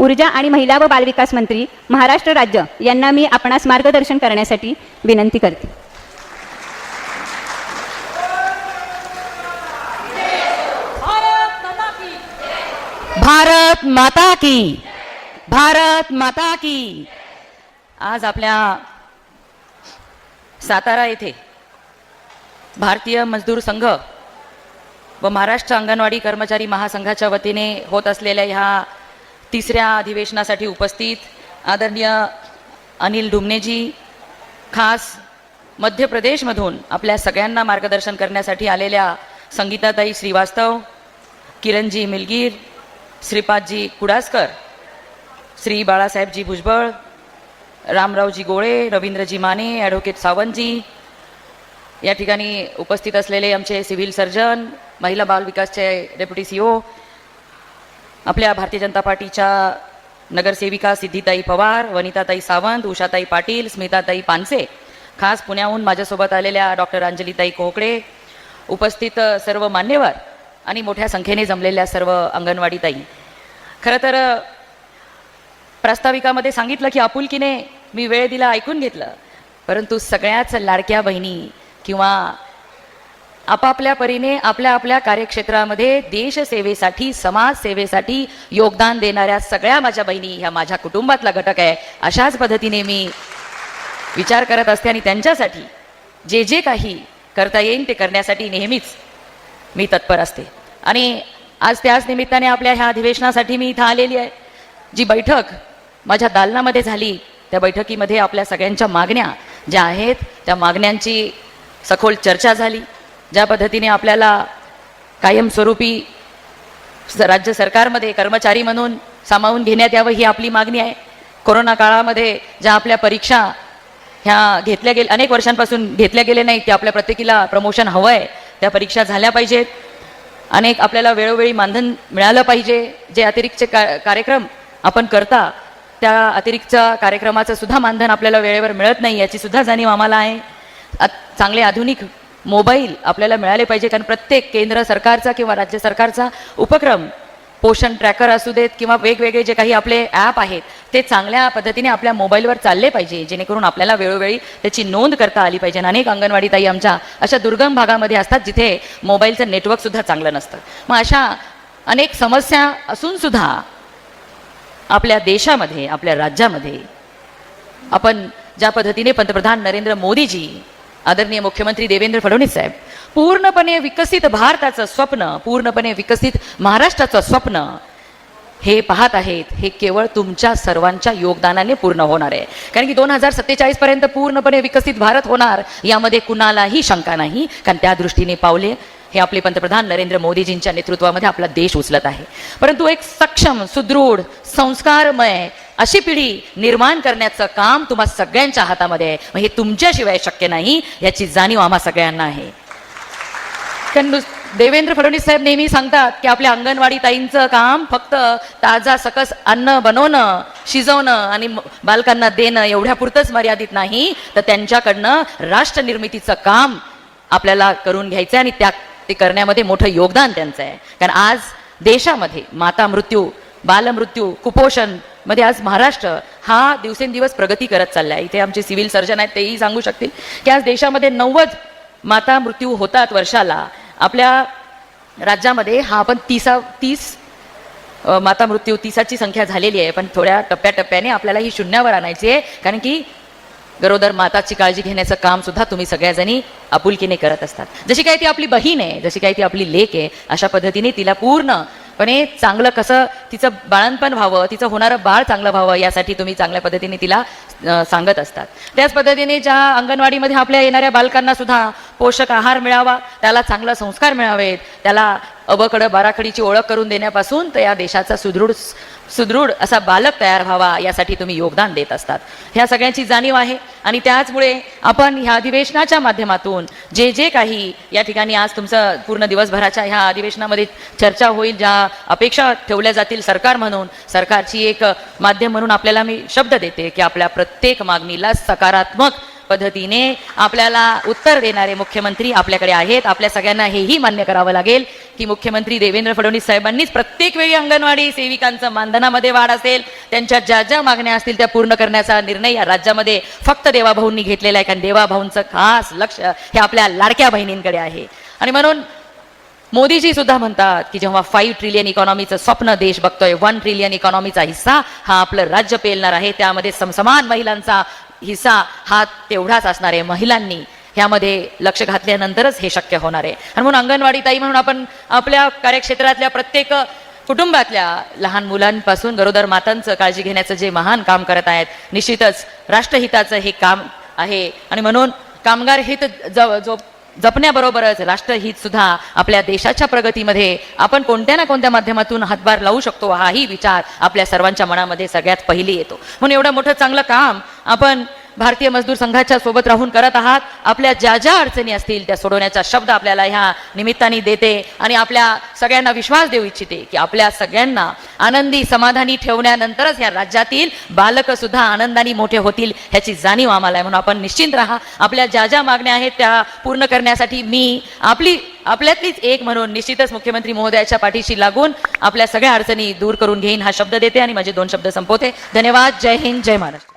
ऊर्जा आणि महिला व बालविकास मंत्री महाराष्ट्र राज्य यांना मी आपणास मार्गदर्शन करण्यासाठी विनंती करते. भारत माता की, भारत माता की. आज आपल्या सातारा येथे भारतीय मजदूर संघ व महाराष्ट्र अंगणवाडी कर्मचारी महासंघाच्या वतीने होत असलेल्या ह्या तिसऱ्या अधिवेशनासाठी उपस्थित आदरणीय अनिल ढुमनेजी, खास मध्य प्रदेशमधून आपल्या सगळ्यांना मार्गदर्शन करण्यासाठी आलेल्या संगीताताई श्रीवास्तव, किरणजी मिलगीर, श्रीपादजी कुडासकर, श्री बाळासाहेबजी भुजबळ, रामरावजी गोळे, रवींद्रजी माने, ॲडव्होकेट सावंतजी, या ठिकाणी उपस्थित असलेले आमचे सिव्हिल सर्जन, महिला बाल विकासचे डेप्युटी CEO, आपल्या भारतीय जनता पार्टीच्या नगरसेविका सिद्धिताई पवार, वनिताताई सावंत, उषाताई पाटील, स्मिताताई पानसे, खास पुण्याहून माझ्यासोबत आलेल्या डॉक्टर अंजलीताई कोहकडे, उपस्थित सर्व मान्यवर आणि मोठ्या संख्येने जमलेल्या सर्व अंगणवाडी ताई. खरं तर प्रास्ताविकामध्ये सांगितलं की आपुलकीने मी वेळ दिला, ऐकून घेतलं, परंतु सगळ्याच लाडक्या बहिणी किंवा आपापल्या परीने आपल्या आपल्या कार्यक्षेत्रामध्ये देशसेवेसाठी, समाजसेवेसाठी योगदान देणाऱ्या सगळ्या माझ्या बहिणी ह्या माझ्या कुटुंबातला घटक आहे. अशाच पद्धतीने मी विचार करत असते आणि त्यांच्यासाठी जे जे काही करता येईल ते करण्यासाठी नेहमीच मी तत्पर असते. आणि आज त्याच निमित्ताने आपल्या ह्या अधिवेशनासाठी मी इथं आलेली आहे. जी बैठक माझ्या दालनामध्ये झाली, त्या बैठकीमध्ये आपल्या सगळ्यांच्या मागण्या ज्या आहेत त्या मागण्यांची सखोल चर्चा झाली. ज्या पद्धतीने आपल्याला कायमस्वरूपी राज्य सरकारमध्ये कर्मचारी म्हणून सामावून घेण्यात यावं ही आपली मागणी आहे. कोरोना काळामध्ये ज्या आपल्या परीक्षा ह्या घेतल्या गेल्या, अनेक वर्षांपासून घेतल्या गेल्या नाहीत, त्या आपल्या प्रत्येकीला प्रमोशन हवं आहे, त्या परीक्षा झाल्या पाहिजेत. अनेक आपल्याला वेळोवेळी मानधन मिळालं पाहिजे. जे अतिरिक्तचे कार्यक्रम आपण करता त्या अतिरिक्त कार्यक्रमाचं सुद्धा मानधन आपल्याला वेळेवर मिळत नाही, याची सुद्धा जाणीव आम्हाला आहे. चांगले आधुनिक मोबाईल आपल्याला मिळाले पाहिजे, कारण प्रत्येक केंद्र सरकारचा किंवा राज्य सरकारचा उपक्रम, पोषण ट्रॅकर असू देत किंवा वेगवेगळे जे काही आपले ॲप आहेत ते चांगल्या पद्धतीने आपल्या मोबाईलवर चालले पाहिजे, जेणेकरून आपल्याला वेळोवेळी त्याची नोंद करता आली पाहिजे. अनेक अंगणवाडी ताई आमच्या अशा दुर्गम भागामध्ये असतात जिथे मोबाईलचं नेटवर्कसुद्धा चांगलं नसतं. मग अशा अनेक समस्या असून सुद्धा आपल्या देशामध्ये, आपल्या राज्यामध्ये आपण ज्या पद्धतीने पंतप्रधान नरेंद्र मोदीजी, आदरणीय मुख्यमंत्री देवेंद्र फडणवीस साहेब पूर्णपणे विकसित भारताचं स्वप्न, पूर्णपणे विकसित महाराष्ट्राचं स्वप्न हे पाहत आहेत, हे केवळ तुमच्या सर्वांच्या योगदानाने पूर्ण होणार आहे. कारण की 2047 पर्यंत पूर्णपणे विकसित भारत होणार यामध्ये कुणालाही शंका नाही, कारण त्या दृष्टीने पावले हे आपले पंतप्रधान नरेंद्र मोदीजींच्या नेतृत्वामध्ये आपला देश उचलत आहे. परंतु एक सक्षम, सुदृढ, संस्कारमय अशी पिढी निर्माण करण्याचं काम तुम्हा सगळ्यांच्या हातामध्ये आहे. मग हे तुमच्याशिवाय शक्य नाही याची जाणीव आम्हा सगळ्यांना आहे. कारण देवेंद्र फडणवीस साहेब नेहमी सांगतात की आपल्या अंगणवाडी ताईंचं काम फक्त ताजा सकस अन्न बनवणं, शिजवणं आणि बालकांना देणं एवढ्यापुरतंच मर्यादित नाही, तर त्यांच्याकडनं राष्ट्र निर्मितीचं काम आपल्याला करून घ्यायचं आहे आणि ते करण्यामध्ये मोठं योगदान त्यांचं आहे. कारण आज देशामध्ये माता मृत्यू, बालमृत्यू, कुपोषण मध्ये आज महाराष्ट्र हा दिवसेंदिवस प्रगती करत चालला आहे. इथे आमचे सिव्हिल सर्जन आहेत, तेही सांगू शकतील की आज देशामध्ये 90 माता मृत्यू होतात वर्षाला. आपल्या राज्यामध्ये हा आपण 30 माता मृत्यू 30ची संख्या झालेली आहे, पण थोड्या टप्प्याटप्प्याने आपल्याला ही शून्यावर आणायची आहे. कारण की गरोदर माताची काळजी घेण्याचं काम सुद्धा तुम्ही सगळ्याजणी आपुलकीने करत असतात. जशी काही ती आपली बहीण आहे, जशी काही ती आपली लेक आहे, अशा पद्धतीने तिला पूर्णपणे चांगलं कसं तिचं बाळंतपण व्हावं, तिचं होणारं बाळ चांगलं व्हावं यासाठी तुम्ही चांगल्या पद्धतीने तिला सांगत असतात. त्याच पद्धतीने ज्या अंगणवाडीमध्ये आपल्या येणाऱ्या बालकांना सुद्धा पोषक आहार मिळावा, त्याला चांगला संस्कार मिळावेत, त्याला अबकड बाराखडीची ओळख करून देण्यापासून तर या देशाचा सुदृढ असा बालक तयार व्हावा यासाठी तुम्ही योगदान देत असतात. ह्या सगळ्यांची जाणीव आहे आणि त्याचमुळे आपण ह्या अधिवेशनाच्या माध्यमातून जे जे काही या ठिकाणी आज तुमचं पूर्ण दिवसभराच्या ह्या अधिवेशनामध्ये चर्चा होईल, ज्या अपेक्षा ठेवल्या जातील सरकार म्हणून, सरकारची एक माध्यम म्हणून आपल्याला मी शब्द देते की आपल्या प्रत्येक मागणीला सकारात्मक पद्धतीने आपल्याला उत्तर देणारे मुख्यमंत्री आपल्याकडे आहेत. आपल्या सगळ्यांना हेही मान्य करावं लागेल की मुख्यमंत्री देवेंद्र फडणवीस साहेबांनीच प्रत्येक वेळी अंगणवाडी सेविकांचं मानधनामध्ये वाढ असेल, त्यांच्या ज्या ज्या मागण्या असतील त्या पूर्ण करण्याचा निर्णय या राज्यामध्ये फक्त देवाभाऊंनी घेतलेला आहे. कारण देवाभाऊंचं खास लक्ष हे आपल्या लाडक्या बहिणींकडे आहे. आणि म्हणून मोदीजी सुद्धा म्हणतात की जेव्हा 5 ट्रिलियन इकॉनॉमीचं स्वप्न देश बघतोय, 1 ट्रिलियन इकॉनॉमीचा हिस्सा हा आपलं राज्य पेलणार आहे, त्यामध्ये समसमान महिलांचा हिस्सा हा तेवढाच असणार आहे. महिलांनी ह्यामध्ये लक्ष घातल्यानंतरच हे शक्य होणार आहे. आणि म्हणून अंगणवाडी ताई म्हणून आपण आपल्या कार्यक्षेत्रातल्या प्रत्येक कुटुंबातल्या लहान मुलांपासून गरोदर मातांचं काळजी घेण्याचं जे महान काम करत आहेत, निश्चितच राष्ट्रहिताचं हे काम आहे. आणि म्हणून कामगार हित जपण्याबरोबरच राष्ट्रहित सुद्धा आपल्या देशाच्या प्रगतीमध्ये आपण कोणत्या ना कोणत्या माध्यमातून हातभार लावू शकतो, हाही विचार आपल्या सर्वांच्या मनामध्ये सगळ्यात पहिली येतो. म्हणून एवढं मोठं चांगलं काम आपण भारतीय मजदूर संघाच्या सोबत राहून करत आहात. आपल्या ज्या ज्या अडचणी असतील त्या सोडवण्याचा शब्द आपल्याला ह्या निमित्ताने देते आणि आपल्या सगळ्यांना विश्वास देऊ इच्छिते की आपल्या सगळ्यांना आनंदी समाधानी ठेवण्यानंतरच या राज्यातील बालक सुद्धा आनंदाने मोठे होतील ह्याची जाणीव आम्हाला आहे. म्हणून आपण निश्चिंत राहा. आपल्या ज्या ज्या मागण्या आहेत त्या पूर्ण करण्यासाठी मी आपल्यातलीच एक म्हणून निश्चितच मुख्यमंत्री महोदयाच्या पाठीशी लागून आपल्या सगळ्या अडचणी दूर करून घेईन हा शब्द देते आणि माझे 2 शब्द संपवते. धन्यवाद. जय हिंद, जय महाराष्ट्र.